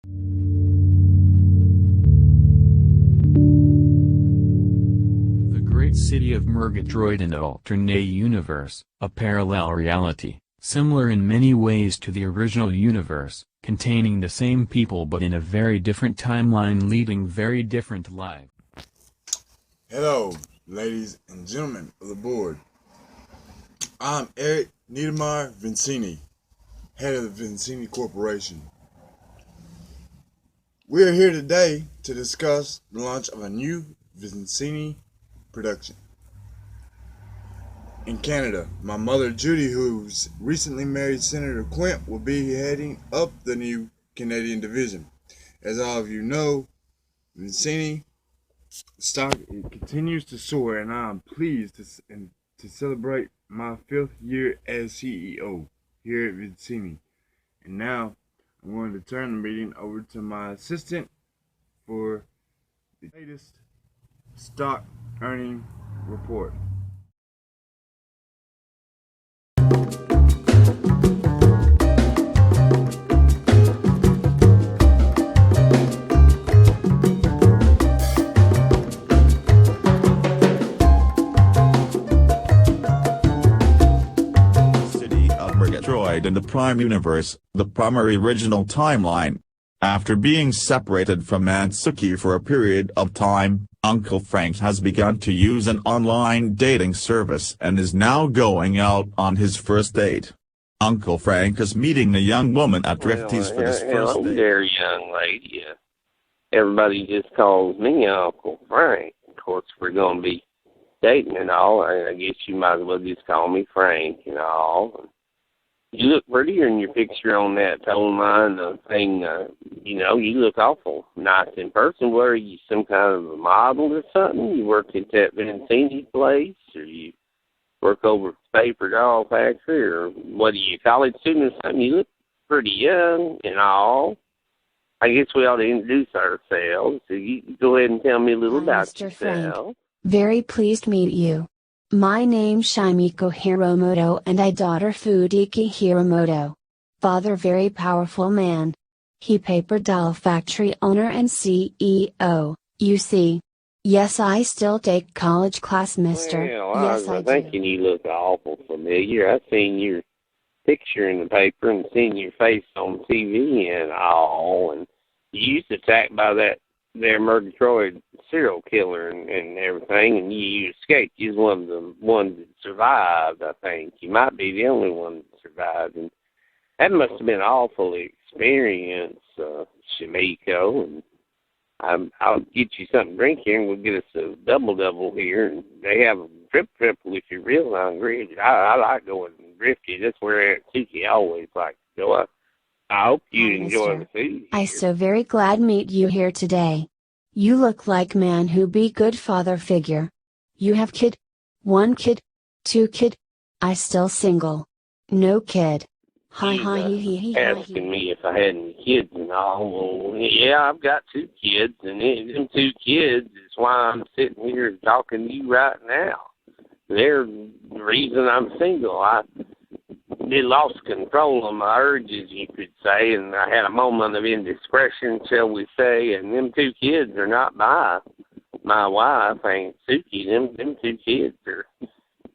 The great city of Murgatroyd, an alternate universe, a parallel reality, similar in many ways to the original universe, containing the same people but in a very different timeline leading very different lives. Hello, ladies and gentlemen of the board. I'm Eric Niedermeyer Vincini, head of the Vincini Corporation. We are here today to discuss the launch of a new Vincini production. In Canada, my mother Judy, who's recently married Senator Quint, will be heading up the new Canadian division. As all of you know, Vincini stock continues to soar, and I am pleased to celebrate my 5th year as CEO here at Vincini. And now I'm going to turn the meeting over to my assistant for the latest stock earning report. In the Prime Universe, the primary original timeline. After being separated from Aunt Suki for a period of time, Uncle Frank has begun to use an online dating service and is now going out on his first date. Uncle Frank is meeting a young woman at Drifty's for his first date. Hello there, young lady. Everybody just calls me Uncle Frank. Of course, we're going to be dating and all. I guess you might as well just call me Frank and all. You look prettier in your picture on that phone line thing. You look awful nice in person. What are you, some kind of a model or something? You work at that Vincini place, or you work over at the paper doll factory, or what are you, a college student or something? You look pretty young and all. I guess we ought to introduce ourselves. So you go ahead and tell me a little about Mr. yourself. Frank. Very pleased to meet you. My name Shimiko Hiramoto and I daughter Fudiki Hiramoto. Father very powerful man. He paper doll factory owner and CEO, you see. Yes, I still take college class, mister. Well, yes, I was do. thinking you look awful familiar. I've seen your picture in the paper and seen your face on TV and all. And you used to attack by that there Murgatroyd serial killer and everything, and you escaped. You was one of the ones that survived, I think. You might be the only one that survived. And that must have been an awful experience, Shimiko. And I'll get you something to drink here, and we'll get us a double here. And they have a triple if you're real hungry. I like going drifty. That's where Aunt Suki always likes to go. I hope you enjoy the food. I so very glad meet you here today. You look like man who be good father figure. You have kid? 1 kid? 2 kid? I still single. No kid. Hi hi he he asking me if I had any kids and all. Well, yeah, I've got 2 kids, and them 2 kids is why I'm sitting here talking to you right now. They're the reason I'm single. I lost control of my urges, you could say, and I had a moment of indiscretion, shall we say, and them 2 kids are not by my wife, Aunt Suki. Them 2 kids are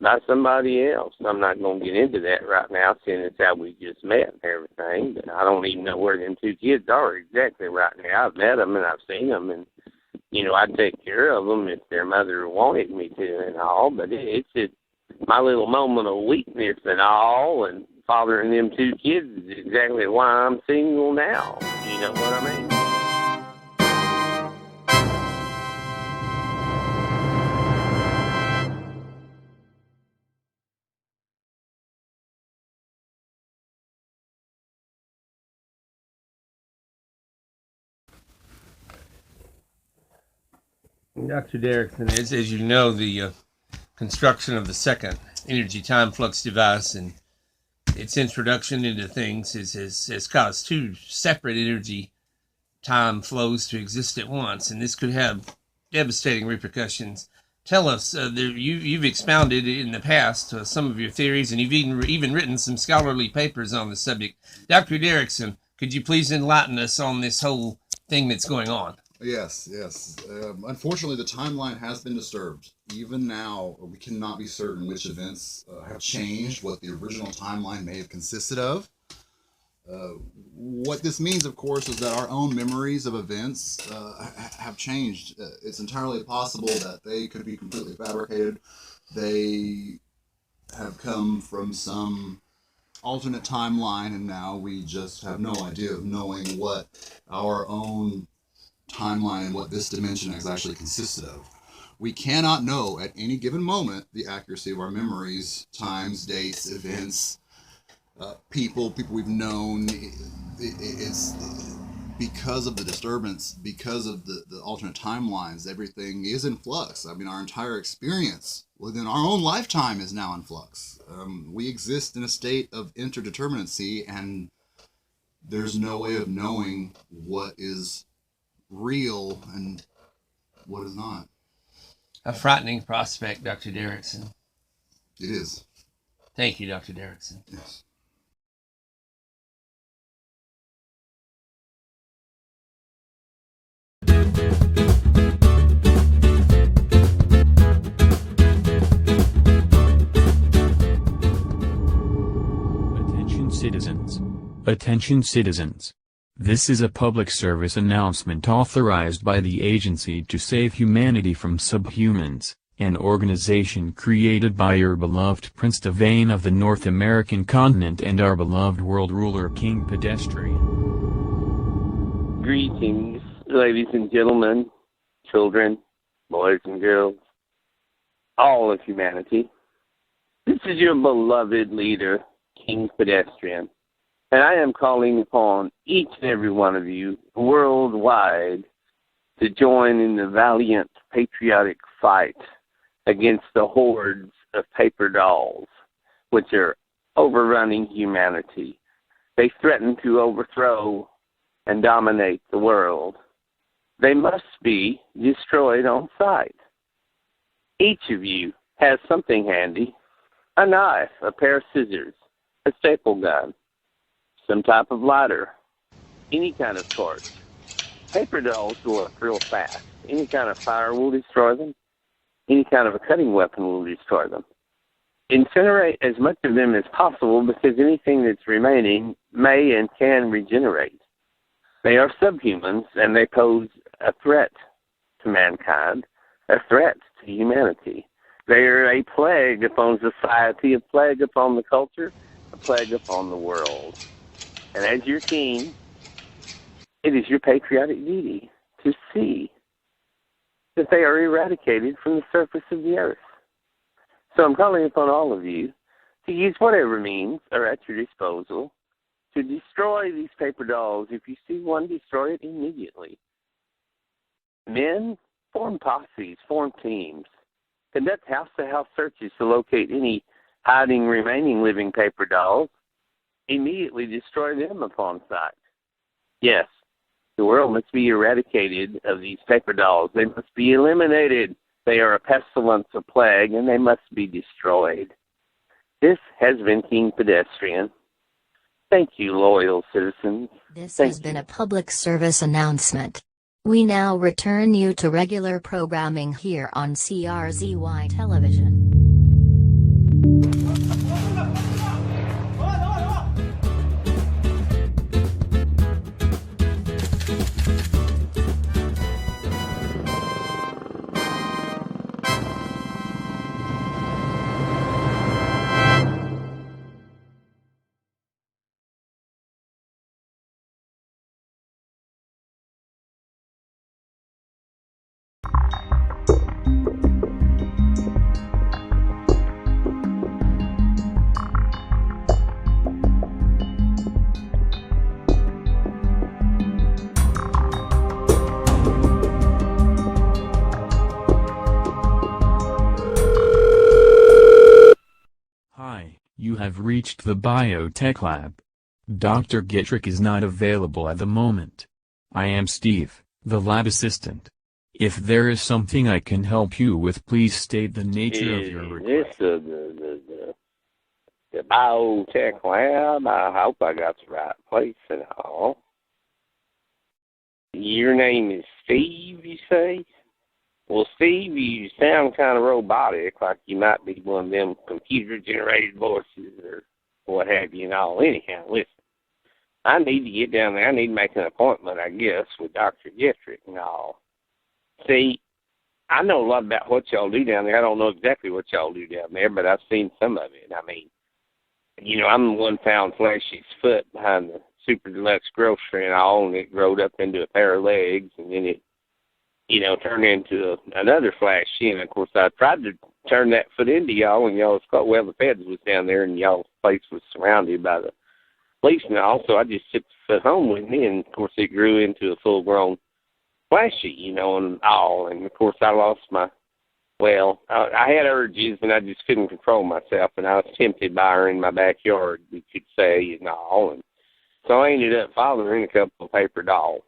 by somebody else. I'm not going to get into that right now, seeing it's how we just met and everything, but I don't even know where them 2 kids are exactly right now. I've met them and I've seen them, and, I'd take care of them if their mother wanted me to and all, but it's just my little moment of weakness and all, and fathering them 2 kids is exactly why I'm single now. You know what I mean? Dr. Derrickson, as you know, the construction of the second energy time flux device and its introduction into things has caused 2 separate energy time flows to exist at once, and this could have devastating repercussions. Tell us, you've expounded in the past some of your theories, and you've even written some scholarly papers on the subject. Dr. Derrickson, Could you please enlighten us on this whole thing that's going on? Yes. Unfortunately, the timeline has been disturbed. Even now, we cannot be certain which events have changed, what the original timeline may have consisted of. What this means, of course, is that our own memories of events have changed. It's entirely possible that they could be completely fabricated. They have come from some alternate timeline, and now we just have no idea of knowing what our own timeline and what this dimension has actually consisted of. We cannot know at any given moment the accuracy of our memories, times, dates, events, people we've known. It's because of the disturbance, because of the alternate timelines, everything is in flux. I mean, our entire experience within our own lifetime is now in flux. We exist in a state of interdeterminacy, and there's no way of knowing what is real and what is not. A frightening prospect, Dr. Derrickson. It is. Thank you, Dr. Derrickson. Yes. Attention citizens. Attention citizens. This is a public service announcement authorized by the Agency to Save Humanity from Subhumans, an organization created by your beloved Prince Devane of the North American continent and our beloved world ruler King Pedestrian. Greetings, ladies and gentlemen, children, boys and girls, all of humanity. This is your beloved leader, King Pedestrian, and I am calling upon each and every one of you worldwide to join in the valiant patriotic fight against the hordes of paper dolls, which are overrunning humanity. They threaten to overthrow and dominate the world. They must be destroyed on sight. Each of you has something handy: a knife, a pair of scissors, a staple gun, some type of lighter, any kind of torch. Paper dolls go up real fast. Any kind of fire will destroy them. Any kind of a cutting weapon will destroy them. Incinerate as much of them as possible, because anything that's remaining may and can regenerate. They are subhumans, and they pose a threat to mankind, a threat to humanity. They are a plague upon society, a plague upon the culture, a plague upon the world. And as your king, it is your patriotic duty to see that they are eradicated from the surface of the earth. So I'm calling upon all of you to use whatever means are at your disposal to destroy these paper dolls. If you see one, destroy it immediately. Men, form posses, form teams. Conduct house-to-house searches to locate any hiding remaining living paper dolls. Immediately destroy them upon sight. Yes, the world must be eradicated of these paper dolls. They must be eliminated. They are a pestilence, a plague, and they must be destroyed. This has been King Pedestrian. Thank you, loyal citizens. This has been a public service announcement. We now return you to regular programming here on CRZY Television. You have reached the Biotech Lab. Dr. Gitrick is not available at the moment. I am Steve, the lab assistant. If there is something I can help you with, please state the nature of your request. the Biotech Lab. I hope I got the right place and all. Your name is Steve, you say? Well, Steve, you sound kind of robotic, like you might be one of them computer-generated voices or what have you and all. Anyhow, listen, I need to get down there. I need to make an appointment, I guess, with Dr. Getrick and all. See, I know a lot about what y'all do down there. I don't know exactly what y'all do down there, but I've seen some of it. I mean, you know, I'm the one found Flashy's foot behind the Super Deluxe grocery and all, and it growed up into a pair of legs, and then it, you know, turned into another Flashy. And, of course, I tried to turn that foot into y'all, and y'all was caught, well, the feds was down there, and y'all's place was surrounded by the police and all, so I just took the foot home with me, and, of course, it grew into a full-grown Flashy, you know, and all. And, of course, I lost my, well, I had urges, and I just couldn't control myself, and I was tempted by her in my backyard, you could say, and all. And so I ended up fathering a couple of paper doll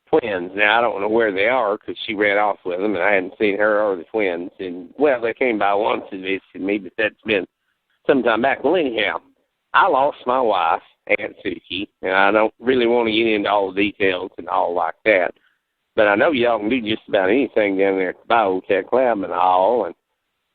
twins. Now, I don't know where they are because she ran off with them, and I hadn't seen her or the twins. And, well, they came by once and visited me, but that's been some time back. Well, anyhow, I lost my wife, Aunt Suki, and I don't really want to get into all the details and all like that. But I know y'all can do just about anything down there at the Biotech Lab and all. And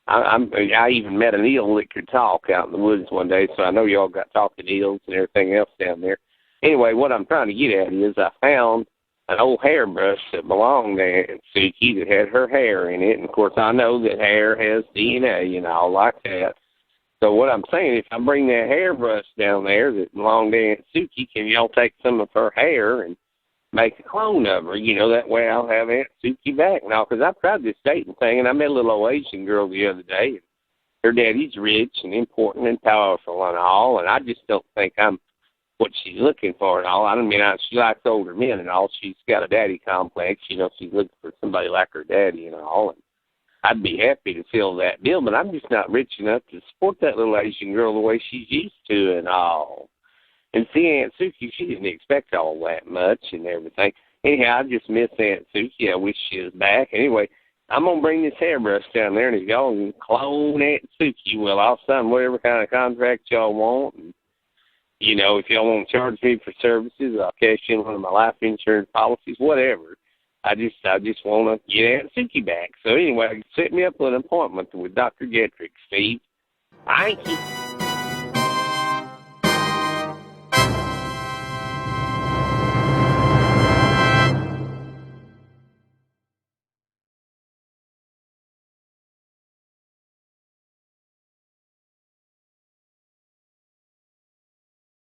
I even met an eel that could talk out in the woods one day, so I know y'all got talking eels and everything else down there. Anyway, what I'm trying to get at is I found an old hairbrush that belonged to Aunt Suki that had her hair in it. And, of course, I know that hair has DNA and all like that. So what I'm saying, if I bring that hairbrush down there that belonged to Aunt Suki, can y'all take some of her hair and make a clone of her? You know, that way I'll have Aunt Suki back now. Because I've tried this dating thing, and I met a little old Asian girl the other day. And her daddy's rich and important and powerful and all, and I just don't think I'm what she's looking for and all. I mean, she likes older men and all. She's got a daddy complex. You know, she's looking for somebody like her daddy and all. And I'd be happy to fill that bill, but I'm just not rich enough to support that little Asian girl the way she's used to and all. And see, Aunt Suki, she didn't expect all that much and everything. Anyhow, I just miss Aunt Suki. I wish she was back. Anyway, I'm going to bring this hairbrush down there, and if y'all can clone Aunt Suki, well, I'll sign whatever kind of contract y'all want. And, you know, if y'all want to charge me for services, I'll cash in one of my life insurance policies, whatever. I just want to get Aunt Suki back. So anyway, set me up with an appointment with Dr. Getrick, Steve. Thank you.